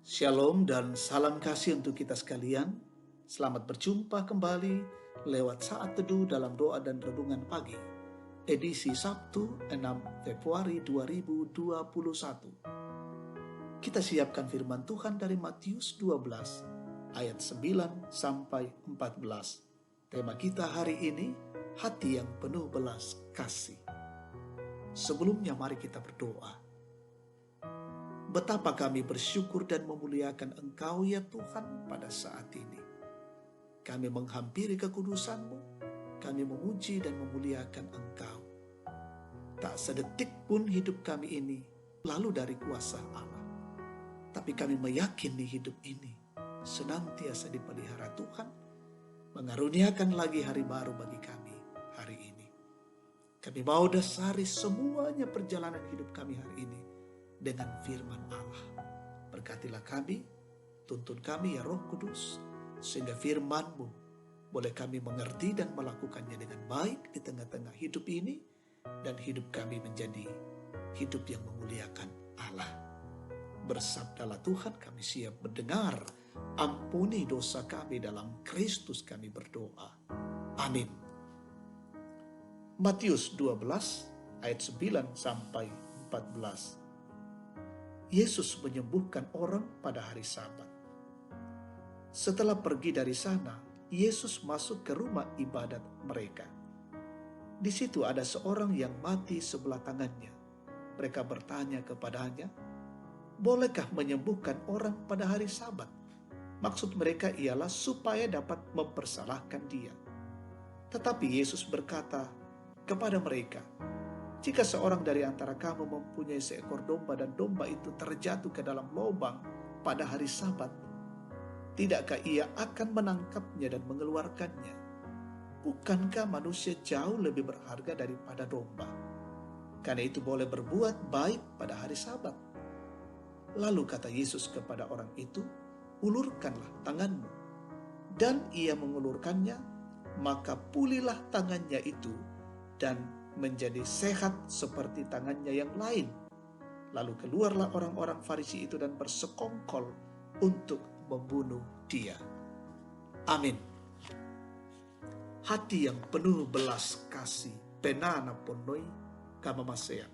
Shalom dan salam kasih untuk kita sekalian. Selamat berjumpa kembali lewat saat teduh dalam doa dan renungan pagi. Edisi Sabtu 6 Februari 2021. Kita siapkan firman Tuhan dari Matius 12 ayat 9 sampai 14. Tema kita hari ini, hati yang penuh belas kasih. Sebelumnya mari kita berdoa. Betapa kami bersyukur dan memuliakan Engkau ya Tuhan pada saat ini. Kami menghampiri kekudusan-Mu, kami memuji dan memuliakan Engkau. Tak sedetik pun hidup kami ini lalu dari kuasa Allah. Tapi kami meyakini hidup ini senantiasa dipelihara Tuhan, mengaruniakan lagi hari baru bagi kami hari ini. Kami mau dasari semuanya perjalanan hidup kami hari ini dengan firman Allah. Berkatilah kami, tuntun kami ya Roh Kudus, sehingga firman-Mu boleh kami mengerti dan melakukannya dengan baik di tengah-tengah hidup ini, dan hidup kami menjadi hidup yang memuliakan Allah. Bersabdalah Tuhan, kami siap mendengar. Ampuni dosa kami, dalam Kristus kami berdoa. Amin. Matius 12 ayat 9 sampai 14. Yesus menyembuhkan orang pada hari Sabat. Setelah pergi dari sana, Yesus masuk ke rumah ibadat mereka. Di situ ada seorang yang mati sebelah tangannya. Mereka bertanya kepadanya, "Bolehkah menyembuhkan orang pada hari Sabat?" Maksud mereka ialah supaya dapat mempersalahkan dia. Tetapi Yesus berkata kepada mereka, "Jika seorang dari antara kamu mempunyai seekor domba dan domba itu terjatuh ke dalam lubang pada hari Sabat, tidakkah ia akan menangkapnya dan mengeluarkannya? Bukankah manusia jauh lebih berharga daripada domba? Karena itu boleh berbuat baik pada hari Sabat." Lalu kata Yesus kepada orang itu, "Ulurkanlah tanganmu." Dan ia mengulurkannya, maka pulihlah tangannya itu dan menjadi sehat seperti tangannya yang lain. Lalu keluarlah orang-orang Farisi itu dan bersekongkol untuk membunuh dia. Amin. Hati yang penuh belas kasih, penana ponoi kamamasea.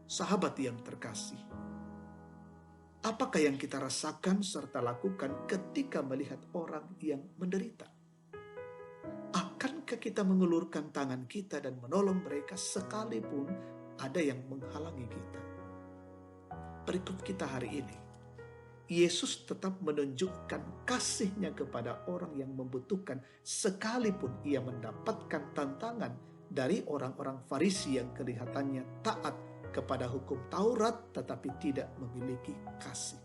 Sahabat yang terkasih, apakah yang kita rasakan serta lakukan ketika melihat orang yang menderita? Akankah kita mengulurkan tangan kita dan menolong mereka sekalipun ada yang menghalangi kita? Berikut kita hari ini, Yesus tetap menunjukkan kasih-Nya kepada orang yang membutuhkan sekalipun ia mendapatkan tantangan dari orang-orang Farisi yang kelihatannya taat kepada hukum Taurat tetapi tidak memiliki kasih.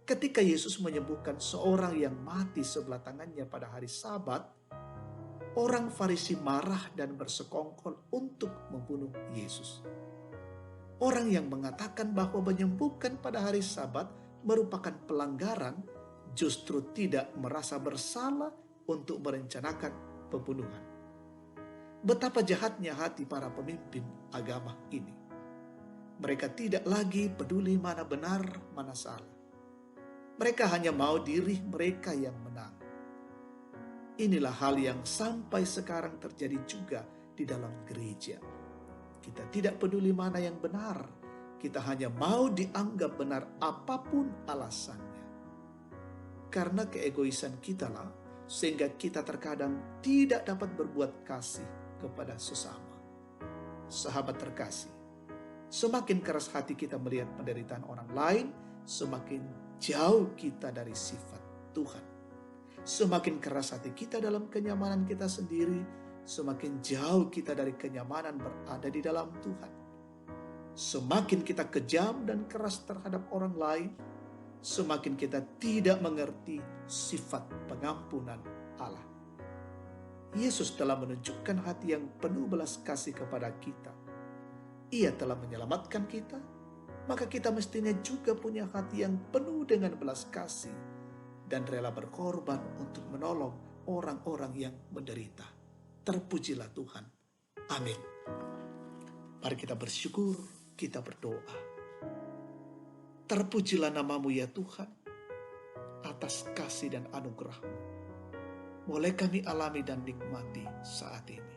Ketika Yesus menyembuhkan seorang yang mati sebelah tangannya pada hari Sabat, orang Farisi marah dan bersekongkol untuk membunuh Yesus. Orang yang mengatakan bahwa menyembuhkan pada hari Sabat merupakan pelanggaran justru tidak merasa bersalah untuk merencanakan pembunuhan. Betapa jahatnya hati para pemimpin agama ini. Mereka tidak lagi peduli mana benar, mana salah. Mereka hanya mau diri mereka yang menang. Inilah hal yang sampai sekarang terjadi juga di dalam gereja. Kita tidak peduli mana yang benar. Kita hanya mau dianggap benar apapun alasannya. Karena keegoisan kitalah sehingga kita terkadang tidak dapat berbuat kasih kepada sesama. Sahabat terkasih, semakin keras hati kita melihat penderitaan orang lain, semakin jauh kita dari sifat Tuhan. Semakin keras hati kita dalam kenyamanan kita sendiri, semakin jauh kita dari kenyamanan berada di dalam Tuhan. Semakin kita kejam dan keras terhadap orang lain, semakin kita tidak mengerti sifat pengampunan Allah. Yesus telah menunjukkan hati yang penuh belas kasih kepada kita. Ia telah menyelamatkan kita, maka kita mestinya juga punya hati yang penuh dengan belas kasih dan rela berkorban untuk menolong orang-orang yang menderita. Terpujilah Tuhan. Amin. Mari kita bersyukur, kita berdoa. Terpujilah namamu ya Tuhan, atas kasih dan anugerah-Mu. Boleh kami alami dan nikmati saat ini.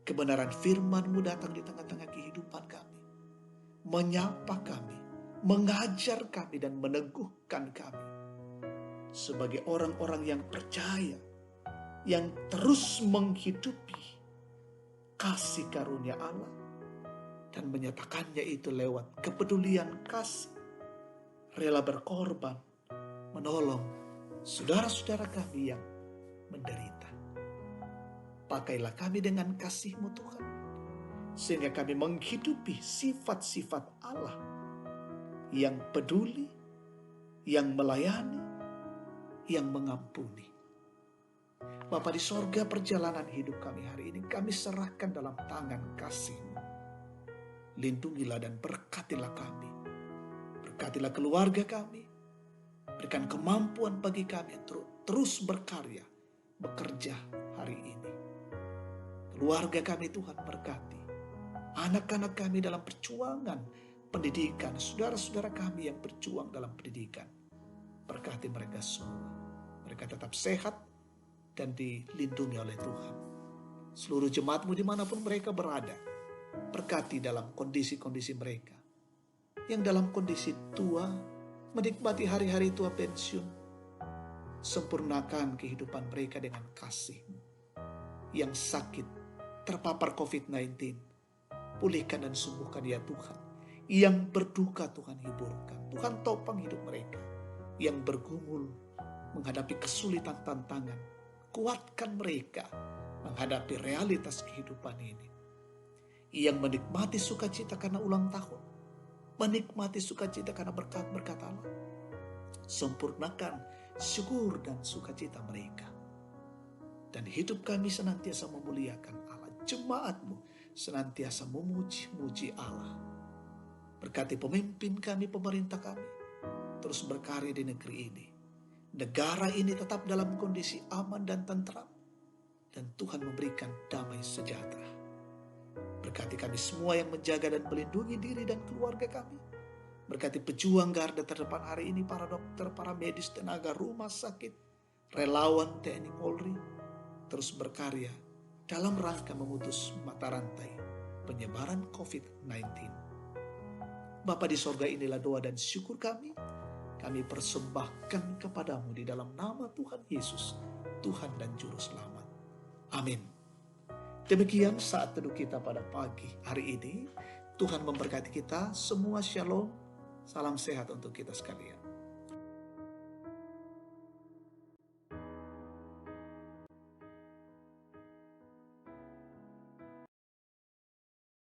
Kebenaran firman-Mu datang di tengah-tengah kehidupan kami, menyapa kami, mengajar kami dan meneguhkan kami sebagai orang-orang yang percaya, yang terus menghidupi kasih karunia Allah dan menyatakannya itu lewat kepedulian kasih, rela berkorban, menolong saudara-saudara kami yang menderita. Pakailah kami dengan kasih-Mu Tuhan, sehingga kami menghidupi sifat-sifat Allah yang peduli, yang melayani, yang mengampuni. Bapa di sorga, perjalanan hidup kami hari ini kami serahkan dalam tangan kasih-Mu. Lindungilah dan berkatilah kami. Berkatilah keluarga kami. Berikan kemampuan bagi kami terus berkarya, bekerja hari ini. Keluarga kami Tuhan berkati. Anak-anak kami dalam perjuangan pendidikan, saudara-saudara kami yang berjuang dalam pendidikan. Berkati mereka semua. Mereka tetap sehat dan dilindungi oleh Tuhan. Seluruh jemaat-Mu dimanapun mereka berada, berkati dalam kondisi-kondisi mereka. Yang dalam kondisi tua, menikmati hari-hari tua pensiun. Sempurnakan kehidupan mereka dengan kasih-Mu. Yang sakit, terpapar COVID-19, pulihkan dan sembuhkan ya Tuhan. Yang berduka Tuhan hiburkan. Tuhan topang hidup mereka. Yang bergumul menghadapi kesulitan tantangan, kuatkan mereka menghadapi realitas kehidupan ini. Yang menikmati sukacita karena ulang tahun, menikmati sukacita karena berkat-berkat Allah. Sempurnakan syukur dan sukacita mereka. Dan hidup kami senantiasa memuliakan Allah. Jemaat-Mu senantiasa memuji-muji Allah. Berkati pemimpin kami, pemerintah kami, terus berkarya di negeri ini. Negara ini tetap dalam kondisi aman dan tentram. Dan Tuhan memberikan damai sejahtera. Berkati kami semua yang menjaga dan melindungi diri dan keluarga kami. Berkati pejuang garda terdepan hari ini, para dokter, para medis, tenaga rumah sakit, relawan TNI Polri, terus berkarya dalam rangka memutus mata rantai penyebaran COVID-19. Bapa di sorga, inilah doa dan syukur kami. Kami persembahkan kepadamu di dalam nama Tuhan Yesus, Tuhan dan Juru Selamat. Amin. Demikian saat teduh kita pada pagi hari ini. Tuhan memberkati kita semua. Shalom. Salam sehat untuk kita sekalian.